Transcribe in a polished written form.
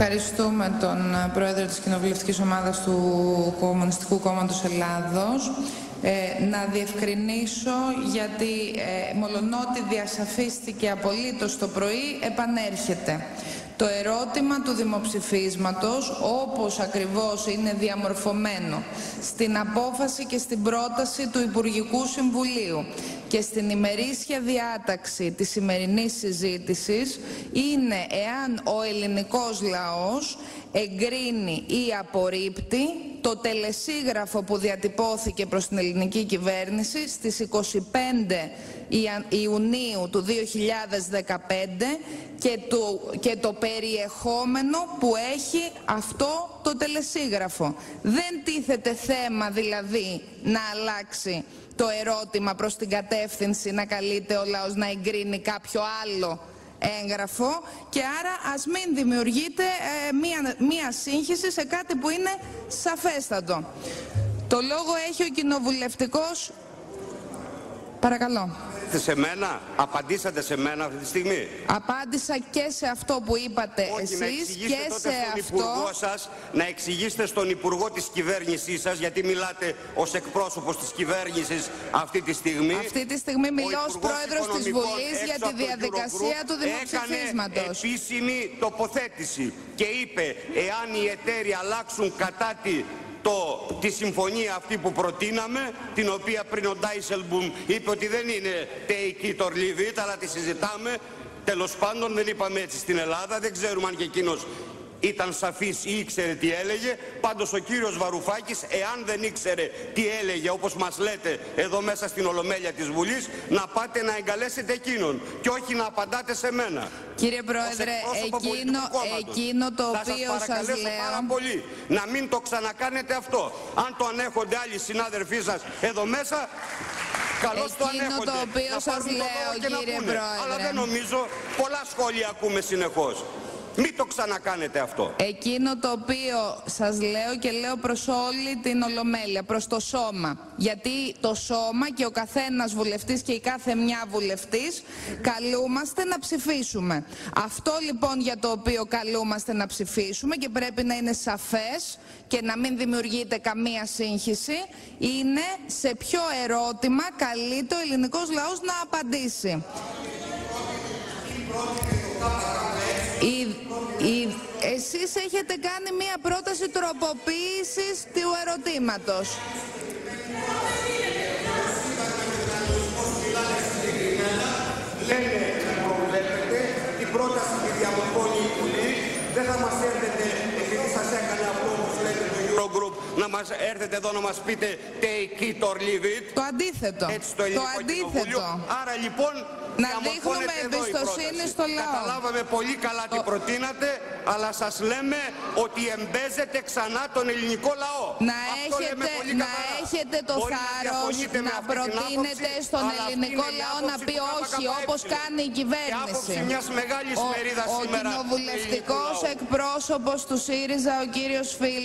Ευχαριστούμε τον Πρόεδρο της Κοινοβουλευτικής Ομάδας του Κομμουνιστικού Κόμματος Ελλάδος. Να διευκρινίσω, γιατί μολονότι διασαφίστηκε απολύτως το πρωί, επανέρχεται. Το ερώτημα του δημοψηφίσματος, όπως ακριβώς είναι διαμορφωμένο στην απόφαση και στην πρόταση του Υπουργικού Συμβουλίου και στην ημερήσια διάταξη της σημερινής συζήτησης, είναι εάν ο ελληνικός λαός εγκρίνει ή απορρίπτει το τελεσίγραφο που διατυπώθηκε προς την ελληνική κυβέρνηση στις 25 Ιουνίου του 2015 και το περιεχόμενο που έχει αυτό το τελεσίγραφο. Δεν τίθεται θέμα δηλαδή να αλλάξει το ερώτημα προς την κατεύθυνση να καλείται ο λαός να εγκρίνει κάποιο άλλο έγγραφο, και άρα ας μην δημιουργείται μία σύγχυση σε κάτι που είναι σαφέστατο. Το λόγο έχει ο κοινοβουλευτικός. Παρακαλώ. Σε μένα, απαντήσατε σε μένα αυτή τη στιγμή. Απάντησα και σε αυτό που είπατε εσείς και σε αυτό. Να εξηγήσετε στον Υπουργό της κυβέρνησής σας, γιατί μιλάτε ως εκπρόσωπος της κυβέρνησης αυτή τη στιγμή. Αυτή τη στιγμή μιλώ ως Πρόεδρος της Βουλής για τη διαδικασία του δημοψηφίσματος. Έκανε επίσημη τοποθέτηση και είπε, εάν οι εταίροι αλλάξουν κατά τη συμφωνία αυτή που προτείναμε, την οποία πριν ο Ντάισελμπλουμ είπε ότι δεν είναι take it or leave it, αλλά τη συζητάμε. Τέλος πάντων δεν είπαμε έτσι στην Ελλάδα, δεν ξέρουμε αν και εκείνος ήταν σαφής ή ήξερε τι έλεγε. Πάντως ο κύριος Βαρουφάκης, εάν δεν ήξερε τι έλεγε, όπως μας λέτε εδώ μέσα στην Ολομέλεια της Βουλής, να πάτε να εγκαλέσετε εκείνον και όχι να απαντάτε σε μένα. Κύριε Πρόεδρε, εκείνο το οποίο σας λέω, πάρα πολύ να μην το ξανακάνετε αυτό. Αν το ανέχονται άλλοι συνάδελφοί σας εδώ μέσα, καλώς το ανέχονται. Το οποίο σας λέω, κύριε Πρόεδρε, αλλά δεν νομίζω, πολλά σχόλια ακούμε συνεχώς. Μην το ξανακάνετε αυτό. Εκείνο το οποίο σας λέω και λέω προς όλη την Ολομέλεια, προς το σώμα, γιατί το σώμα και ο καθένας βουλευτής και η κάθε μια βουλευτής καλούμαστε να ψηφίσουμε. Αυτό λοιπόν για το οποίο καλούμαστε να ψηφίσουμε, και πρέπει να είναι σαφές και να μην δημιουργείται καμία σύγχυση, είναι σε ποιο ερώτημα καλείται ο ελληνικός λαός να απαντήσει. Εσείς έχετε κάνει μία πρόταση τροποποίησης του ερωτήματος. Λένε να προβλέπετε, η πρόταση τη διαμορφώνει η Βουλή, δεν θα μας έρθετε, επειδή σας έκανε αυτό όπως λέτε το Eurogroup, να μας έρθετε εδώ να μας πείτε take it or leave it. Το αντίθετο. Έτσι το ελληνικό κοινοβούλιο. Άρα λοιπόν, να δείχνουμε εμπιστοσύνη στο λαό. Καταλάβαμε πολύ καλά τι προτείνατε, αλλά σας λέμε ότι εμπέζετε ξανά τον ελληνικό λαό. Να έχετε το θάρρος να προτείνετε στον ελληνικό λαό να πει όχι, όπως κάνει η κυβέρνηση. Ο κοινοβουλευτικός εκπρόσωπος του ΣΥΡΙΖΑ, ο κύριος Φίλης.